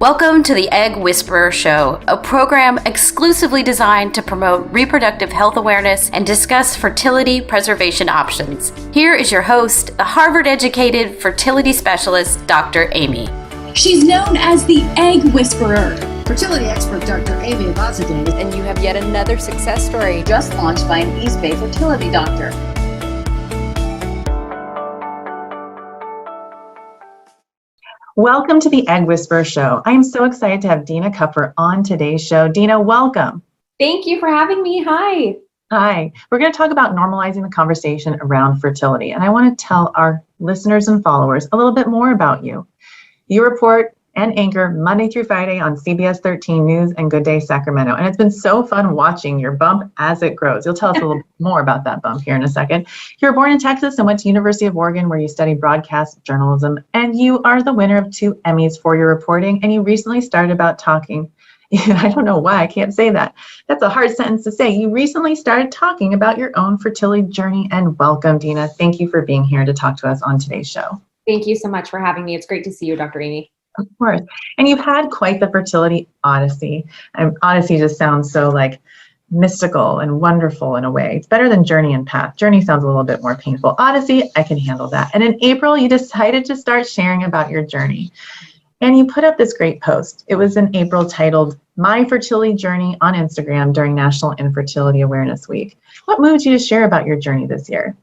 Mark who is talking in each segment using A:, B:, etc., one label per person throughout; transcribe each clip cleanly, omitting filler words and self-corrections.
A: Welcome to the Egg Whisperer Show, a program exclusively designed to promote reproductive health awareness and discuss fertility preservation options. Here is your host, the Harvard-educated fertility specialist, Dr. Emmy.
B: She's known as the Egg Whisperer.
C: Fertility expert Dr. Amy Abazadeh.
D: And you have yet another success story
C: Just launched by an East Bay fertility doctor.
E: Welcome to the Egg Whisperer Show. I am so excited to have Dina Kupfer on today's show. Dina, welcome.
D: Thank you for having me. Hi.
E: Hi. We're going to talk about normalizing the conversation around fertility. And I want to tell our listeners and followers a little bit more about you. You report and anchor Monday through Friday on CBS 13 News and GoodDay Sacramento. And it's been so fun watching your bump as it grows. You'll tell us a little more about that bump here in a second. You were born in Texas and went to University of Oregon, where you studied broadcast journalism. And you are the winner of 2 Emmys for your reporting. And you recently started about talking. I don't know why I can't say that. That's a hard sentence to say. You recently started talking about your own fertility journey. And welcome, Dina. Thank you for being here to talk to us on today's show.
D: Thank you so much for having me. It's great to see you, Dr. Amy.
E: Of course. And you've had quite the fertility odyssey. And odyssey just sounds so like mystical and wonderful in a way. It's better than journey and path. Journey sounds a little bit more painful. Odyssey, I can handle that. And in April, you decided to start sharing about your journey. And you put up this great post. It was in April titled, My Fertility Journey on Instagram during National Infertility Awareness Week. What moved you to share about your journey this year?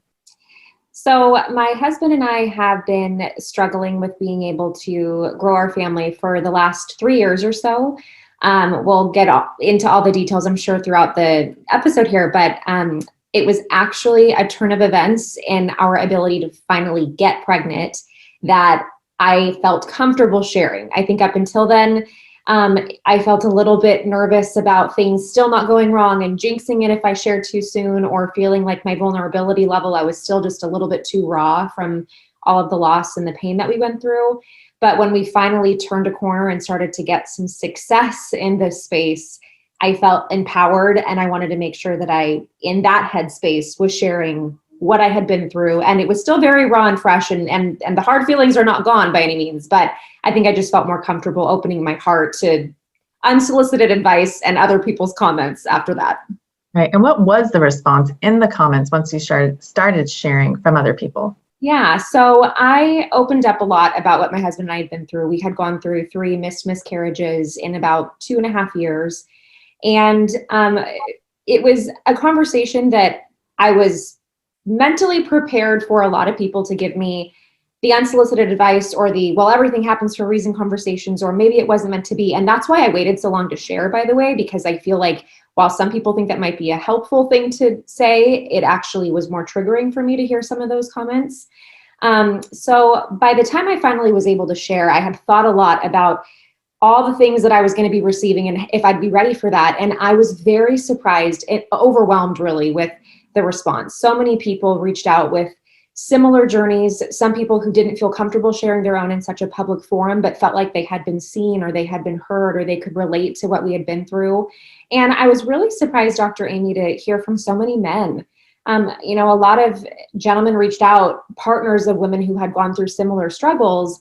D: So my husband and I have been struggling with being able to grow our family for the last 3 years or so. We'll get into all the details, I'm sure, throughout the episode here, but it was actually a turn of events in our ability to finally get pregnant that I felt comfortable sharing. I think up until then, I felt a little bit nervous about things still not going wrong and jinxing it if I shared too soon, or feeling like my vulnerability level, I was still just a little bit too raw from all of the loss and the pain that we went through. But when we finally turned a corner and started to get some success in this space, I felt empowered, and I wanted to make sure that I, in that headspace, was sharing what I had been through. And it was still very raw and fresh, and the hard feelings are not gone by any means, but I think I just felt more comfortable opening my heart to unsolicited advice and other people's comments after that.
E: Right. And what was the response in the comments once you started sharing from other people?
D: Yeah. So I opened up a lot about what my husband and I had been through. We had gone through 3 missed miscarriages in about 2.5 years. And it was a conversation that I was mentally prepared for a lot of people to give me the unsolicited advice, or the, well, everything happens for a reason conversations, or maybe it wasn't meant to be. And that's why I waited so long to share, by the way, because I feel like while some people think that might be a helpful thing to say, it actually was more triggering for me to hear some of those comments. So by the time I finally was able to share, I had thought a lot about all the things that I was going to be receiving and if I'd be ready for that. And I was very surprised and overwhelmed, really, with the response. So many people reached out with similar journeys. Some people who didn't feel comfortable sharing their own in such a public forum, but felt like they had been seen, or they had been heard, or they could relate to what we had been through. And I was really surprised, Dr. Amy, to hear from so many men. A lot of gentlemen reached out, partners of women who had gone through similar struggles,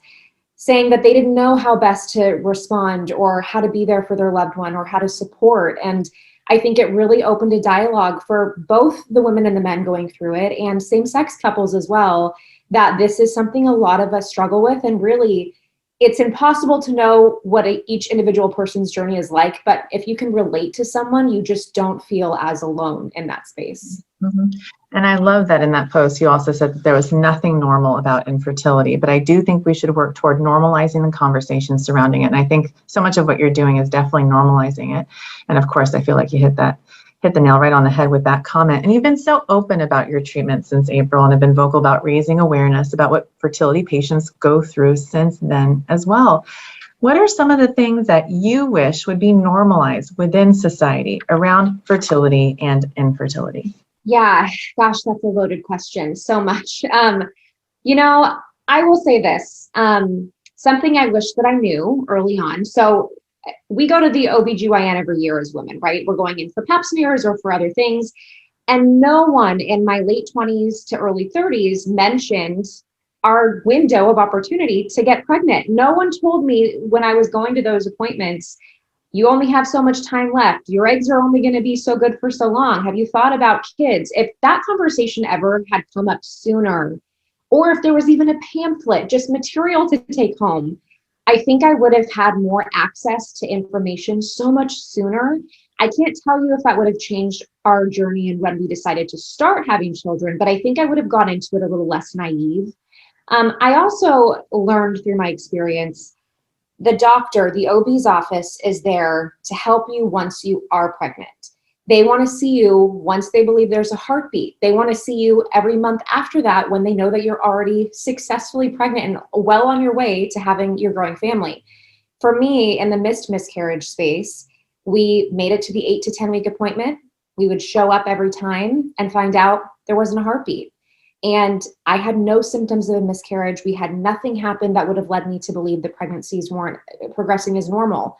D: saying that they didn't know how best to respond, or how to be there for their loved one, or how to support. And I think it really opened a dialogue for both the women and the men going through it, and same-sex couples as well, that this is something a lot of us struggle with. And really, it's impossible to know what each individual person's journey is like, but if you can relate to someone, you just don't feel as alone in that space.
E: Mm-hmm. And I love that in that post, you also said that there was nothing normal about infertility, but I do think we should work toward normalizing the conversation surrounding it. And I think so much of what you're doing is definitely normalizing it. And of course, I feel like you hit the nail right on the head with that comment. And you've been so open about your treatment since April, and have been vocal about raising awareness about what fertility patients go through since then as well. What are some of the things that you wish would be normalized within society around fertility and infertility?
D: Yeah, gosh, that's a loaded question. So much. I will say this, something I wish that I knew early on. So we go to the OBGYN every year as women, right? We're going in for pap smears or for other things. And no one in my late 20s to early 30s mentioned our window of opportunity to get pregnant. No one told me when I was going to those appointments, you only have so much time left. Your eggs are only going to be so good for so long. Have you thought about kids? If that conversation ever had come up sooner, or if there was even a pamphlet, just material to take home, I think I would have had more access to information so much sooner. I can't tell you if that would have changed our journey and when we decided to start having children, but I think I would have gone into it a little less naive. I also learned through my experience, the doctor, the OB's office is there to help you once you are pregnant. They want to see you once they believe there's a heartbeat. They want to see you every month after that when they know that you're already successfully pregnant and well on your way to having your growing family. For me, in the missed miscarriage space, we made it to the 8 to 10 week appointment. We would show up every time and find out there wasn't a heartbeat. And I had no symptoms of a miscarriage. We had nothing happen that would have led me to believe the pregnancies weren't progressing as normal.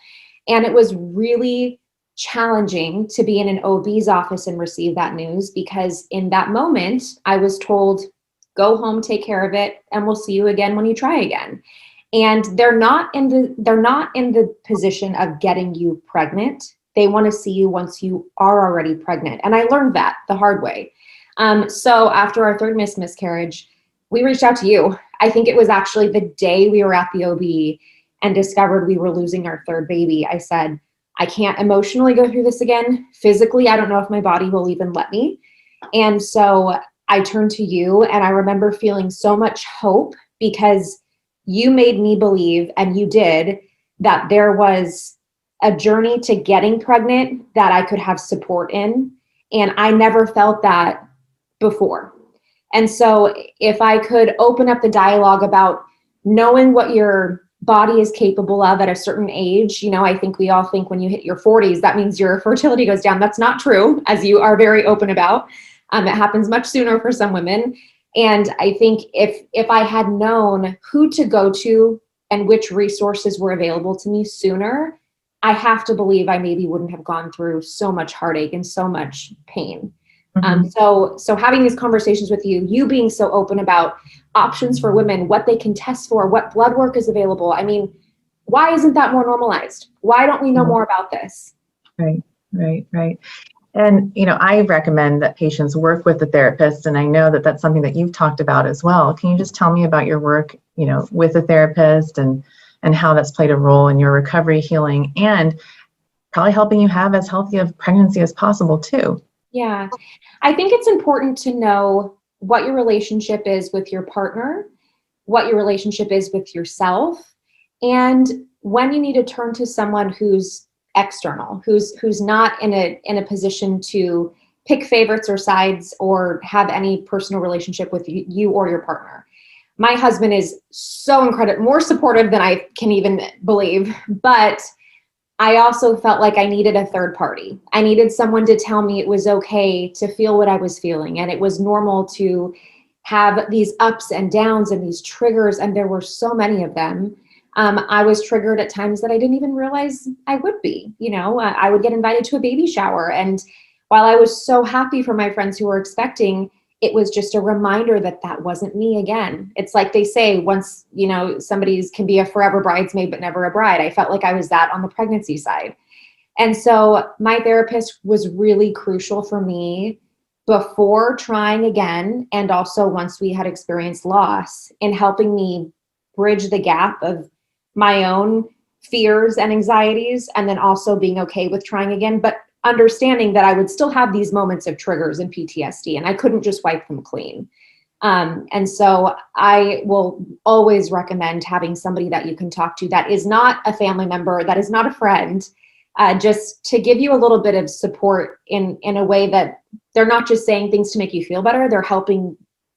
D: And it was really challenging to be in an OB's office and receive that news, because in that moment, I was told, go home, take care of it, and we'll see you again when you try again. And they're not in the position of getting you pregnant. They want to see you once you are already pregnant. And I learned that the hard way. So after our third missed miscarriage, we reached out to you. I think it was actually the day we were at the OB and discovered we were losing our third baby. I said, I can't emotionally go through this again. Physically, I don't know if my body will even let me. And so I turned to you, and I remember feeling so much hope because you made me believe, and you did, that there was a journey to getting pregnant that I could have support in. And I never felt that before. And so if I could open up the dialogue about knowing what your body is capable of at a certain age, I think we all think when you hit your 40s, that means your fertility goes down. That's not true, as you are very open about. It happens much sooner for some women. And I think if I had known who to go to and which resources were available to me sooner, I have to believe I maybe wouldn't have gone through so much heartache and so much pain. So having these conversations with you being so open about options for women, what they can test for, what blood work is available. I mean, why isn't that more normalized? Why don't we know more about this?
E: Right. And, I recommend that patients work with a therapist. And I know that that's something that you've talked about as well. Can you just tell me about your work, with a therapist and how that's played a role in your recovery, healing, and probably helping you have as healthy a pregnancy as possible too?
D: Yeah, I think it's important to know what your relationship is with your partner, what your relationship is with yourself, and when you need to turn to someone who's external, who's not in a position to pick favorites or sides or have any personal relationship with you or your partner. My husband is so incredible, more supportive than I can even believe, but I also felt like I needed a third party. I needed someone to tell me it was okay to feel what I was feeling, and it was normal to have these ups and downs and these triggers, and there were so many of them. I was triggered at times that I didn't even realize I would be. I would get invited to a baby shower, and while I was so happy for my friends who were expecting, it was just a reminder that that wasn't me again. It's like they say, once, somebody's can be a forever bridesmaid, but never a bride. I felt like I was that on the pregnancy side. And so my therapist was really crucial for me before trying again. And also once we had experienced loss, in helping me bridge the gap of my own fears and anxieties, and then also being okay with trying again, but understanding that I would still have these moments of triggers and PTSD, and I couldn't just wipe them clean. And so I will always recommend having somebody that you can talk to that is not a family member, that is not a friend, just to give you a little bit of support in a way that they're not just saying things to make you feel better, they're helping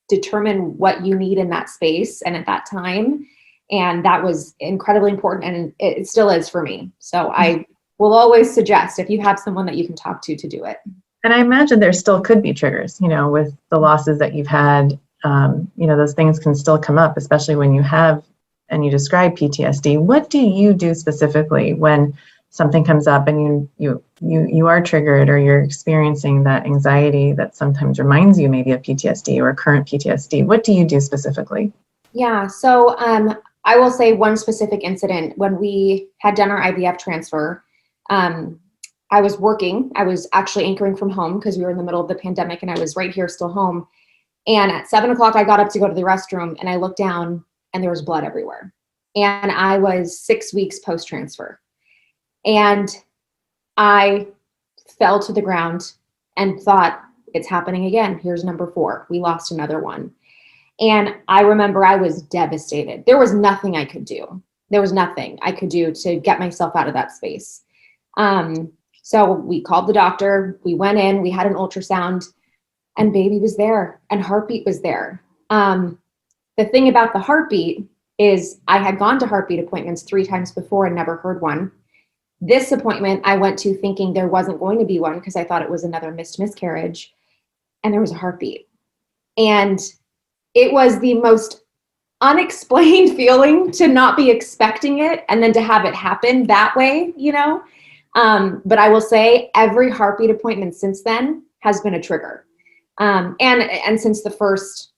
D: determine what you need in that space and at that time. And that was incredibly important, and it still is for me. So I will always suggest, if you have someone that you can talk to do it.
E: And I imagine there still could be triggers, with the losses that you've had, those things can still come up, especially when you have, and you describe PTSD. What do you do specifically when something comes up and you are triggered, or you're experiencing that anxiety that sometimes reminds you maybe of PTSD or current PTSD? What do you do specifically?
D: Yeah. So I will say one specific incident when we had done our IVF transfer. I was working. I was actually anchoring from home because we were in the middle of the pandemic, and I was right here still home. And at 7 o'clock, I got up to go to the restroom, and I looked down, and there was blood everywhere. And I was 6 weeks post transfer, and I fell to the ground and thought, it's happening again. Here's number 4. We lost another one. And I remember I was devastated. There was nothing I could do. There was nothing I could do to get myself out of that space. So we called the doctor. We went in, we had an ultrasound, and baby was there, and heartbeat was there. The thing about the heartbeat is I had gone to heartbeat appointments 3 times before and never heard one. This appointment I went to thinking there wasn't going to be one because I thought it was another missed miscarriage, and there was a heartbeat. And it was the most unexplained feeling to not be expecting it and then to have it happen that way, you know? But I will say every heartbeat appointment since then has been a trigger. And since the first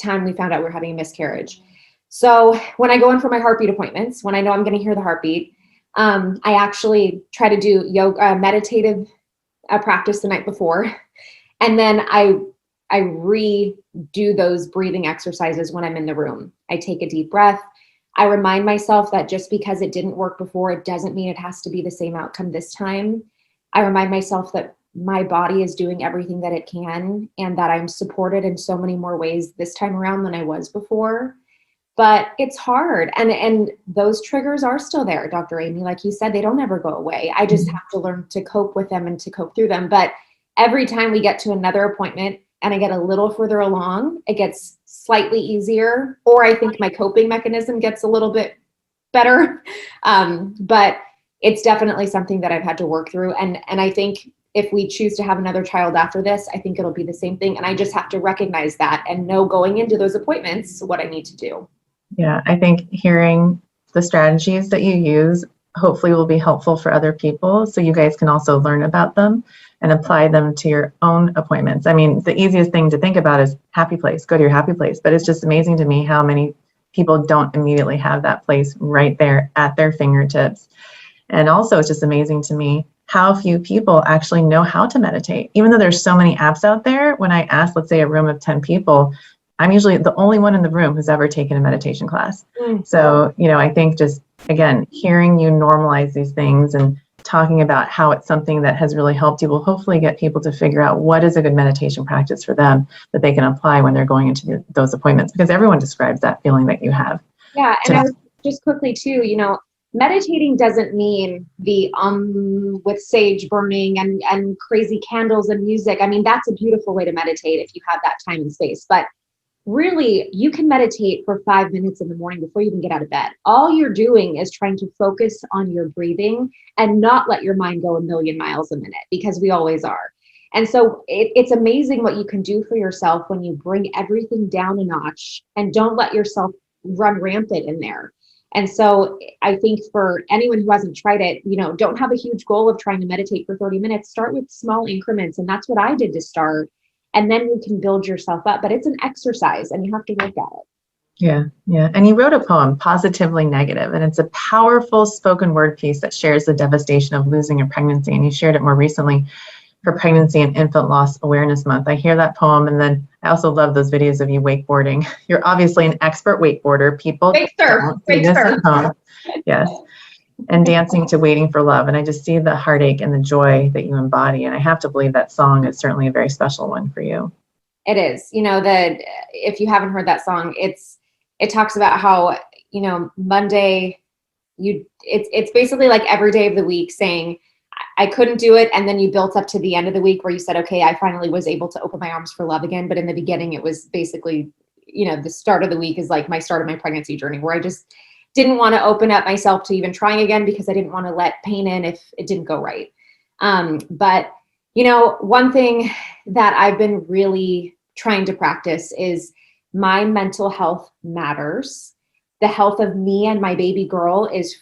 D: time we found out we were having a miscarriage. So when I go in for my heartbeat appointments, when I know I'm going to hear the heartbeat, I actually try to do yoga, meditative practice the night before. And then I redo those breathing exercises when I'm in the room. I take a deep breath. I remind myself that just because it didn't work before, it doesn't mean it has to be the same outcome this time. I remind myself that my body is doing everything that it can and that I'm supported in so many more ways this time around than I was before. But it's hard. And those triggers are still there, Dr. Amy. Like you said, they don't ever go away. I just have to learn to cope with them and to cope through them. But every time we get to another appointment and I get a little further along, it gets slightly easier, or I think my coping mechanism gets a little bit better. But it's definitely something that I've had to work through. And I think if we choose to have another child after this, I think it'll be the same thing. And I just have to recognize that and know going into those appointments what I need to do.
E: Yeah, I think hearing the strategies that you use hopefully will be helpful for other people, so you guys can also learn about them and apply them to your own appointments. I mean, the easiest thing to think about is happy place, go to your happy place, but it's just amazing to me how many people don't immediately have that place right there at their fingertips. And also it's just amazing to me how few people actually know how to meditate. Even though there's so many apps out there, when I ask, let's say, a room of 10 people, I'm usually the only one in the room who's ever taken a meditation class. So, I think just, again, hearing you normalize these things and talking about how it's something that has really helped you will hopefully get people to figure out what is a good meditation practice for them that they can apply when they're going into those appointments, because everyone describes that feeling that you have.
D: Yeah. And I was just quickly too, meditating doesn't mean the with sage burning and crazy candles and music. I mean, that's a beautiful way to meditate if you have that time and space. But really, you can meditate for 5 minutes in the morning before you even get out of bed. All you're doing is trying to focus on your breathing and not let your mind go a million miles a minute, because we always are. And so it's amazing what you can do for yourself when you bring everything down a notch and don't let yourself run rampant in there. And so I think for anyone who hasn't tried it, don't have a huge goal of trying to meditate for 30 minutes. Start with small increments. And that's what I did to start. And then you can build yourself up. But it's an exercise and you have to work at it.
E: Yeah. And you wrote a poem, Positively Negative, and it's a powerful spoken word piece that shares the devastation of losing a pregnancy. And you shared it more recently for Pregnancy and Infant Loss Awareness Month. I hear that poem, and then I also love those videos of you wakeboarding. You're obviously an expert wakeboarder. People don't see this at home. Yes. And dancing to Waiting for Love. And I just see the heartache and the joy that you embody. And I have to believe that song is certainly a very special one for you.
D: It is. That if you haven't heard that song, it talks about how, Monday, it's basically like every day of the week saying, I couldn't do it. And then you built up to the end of the week where you said, okay, I finally was able to open my arms for love again. But in the beginning, it was basically, the start of the week is like my start of my pregnancy journey, where I just didn't want to open up myself to even trying again because I didn't want to let pain in if it didn't go right. But, one thing that I've been really trying to practice is my mental health matters. The health of me and my baby girl is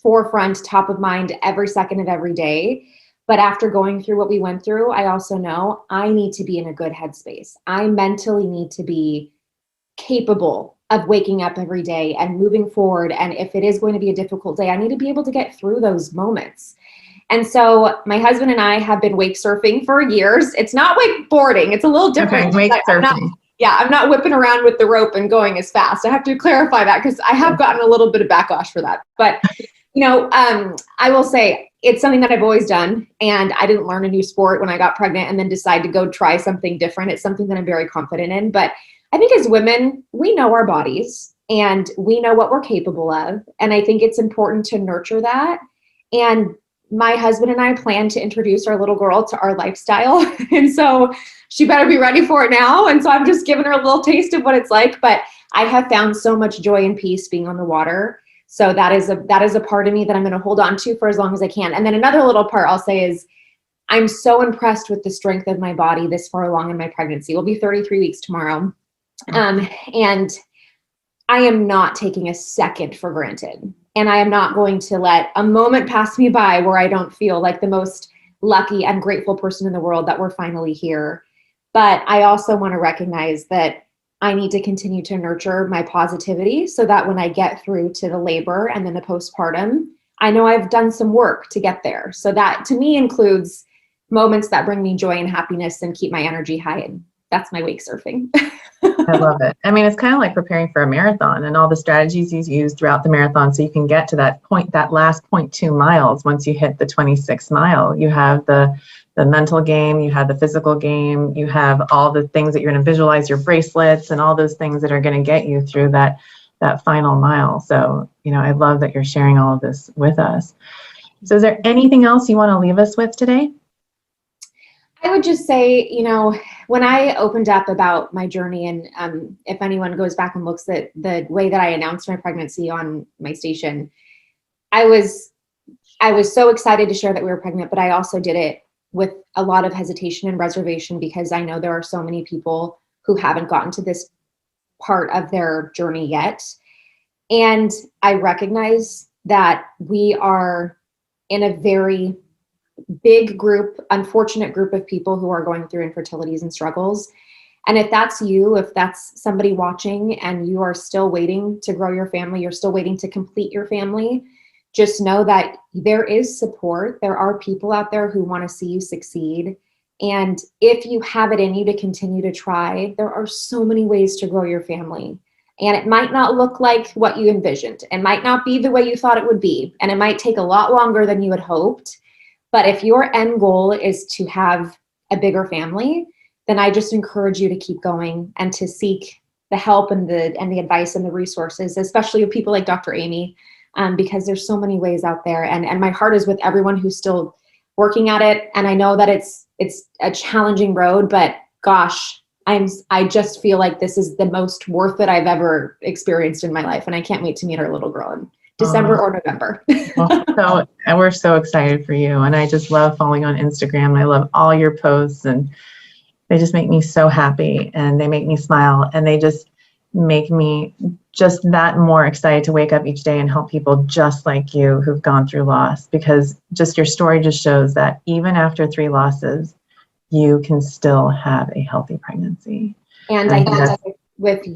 D: forefront, top of mind every second of every day. But after going through what we went through, I also know I need to be in a good headspace. I mentally need to be capable of waking up every day and moving forward. And if it is going to be a difficult day, I need to be able to get through those moments. And so my husband and I have been wake surfing for years. It's not wakeboarding. It's a little different.
E: Okay, wake surfing.
D: I'm not whipping around with the rope and going as fast. I have to clarify that because I have gotten a little bit of backlash for that. But, I will say it's something that I've always done. And I didn't learn a new sport when I got pregnant and then decide to go try something different. It's something that I'm very confident in. But I think as women, we know our bodies and we know what we're capable of. And I think it's important to nurture that. And my husband and I plan to introduce our little girl to our lifestyle. And so she better be ready for it now. And so I'm just giving her a little taste of what it's like. But I have found so much joy and peace being on the water. So that is a part of me that I'm going to hold on to for as long as I can. And then another little part I'll say is I'm so impressed with the strength of my body this far along in my pregnancy. We'll be 33 weeks tomorrow. And I am not taking a second for granted. And I am not going to let a moment pass me by where I don't feel like the most lucky and grateful person in the world that we're finally here. But I also want to recognize that I need to continue to nurture my positivity so that when I get through to the labor and then the postpartum, I know I've done some work to get there. So that to me includes moments that bring me joy and happiness and keep my energy high. And that's my wake surfing.
E: I love it. I mean, it's kind of like preparing for a marathon and all the strategies you use throughout the marathon so you can get to that point, that last 0.2 miles. Once you hit the 26th mile, you have the mental game, you have the physical game, you have all the things that you're going to visualize, your bracelets and all those things that are going to get you through that final mile. So, I love that you're sharing all of this with us. So is there anything else you want to leave us with today?
D: I would just say, when I opened up about my journey, and if anyone goes back and looks at the way that I announced my pregnancy on my station, I was so excited to share that we were pregnant, but I also did it with a lot of hesitation and reservation because I know there are so many people who haven't gotten to this part of their journey yet. And I recognize that we are in a very big group, unfortunate group of people who are going through infertilities and struggles. And if that's you, if that's somebody watching and you are still waiting to grow your family, you're still waiting to complete your family, just know that there is support. There are people out there who want to see you succeed. And if you have it in you to continue to try, there are so many ways to grow your family. And it might not look like what you envisioned. It might not be the way you thought it would be. And it might take a lot longer than you had hoped. But if your end goal is to have a bigger family, then I just encourage you to keep going and to seek the help and the advice and the resources, especially with people like Dr. Amy, because there's so many ways out there. And my heart is with everyone who's still working at it. And I know that it's a challenging road, but gosh, I just feel like this is the most worth it I've ever experienced in my life. And I can't wait to meet our little girl in December or November.
E: And we're so excited for you. And I just love following on Instagram. I love all your posts and they just make me so happy and they make me smile and they just make me just that more excited to wake up each day and help people just like you who've gone through loss, because just your story just shows that even after 3 losses, you can still have a healthy pregnancy.
D: And I think that with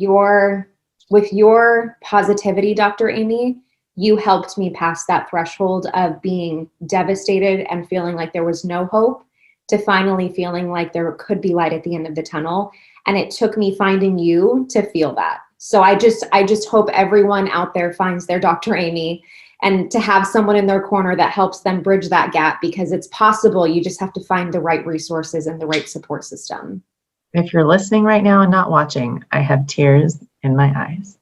D: your positivity, Dr. Amy, you helped me pass that threshold of being devastated and feeling like there was no hope to finally feeling like there could be light at the end of the tunnel. And it took me finding you to feel that. So I just hope everyone out there finds their Dr. Amy and to have someone in their corner that helps them bridge that gap, because it's possible. You just have to find the right resources and the right support system.
E: If you're listening right now and not watching, I have tears in my eyes.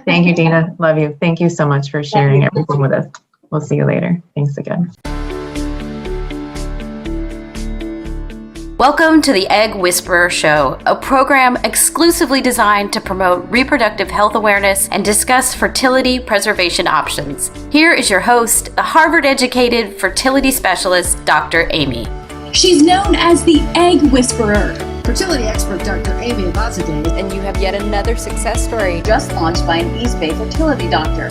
E: Thank you, Dina. Love you. Thank you so much for sharing everything with us. We'll see you later. Thanks again.
A: Welcome to the Egg Whisperer Show, a program exclusively designed to promote reproductive health awareness and discuss fertility preservation options. Here is your host, the Harvard-educated fertility specialist, Dr. Amy.
B: She's known as the Egg Whisperer.
C: Fertility expert Dr. Amy Abazadeh,
F: And you have yet another success story.
C: just launched by an East Bay fertility doctor.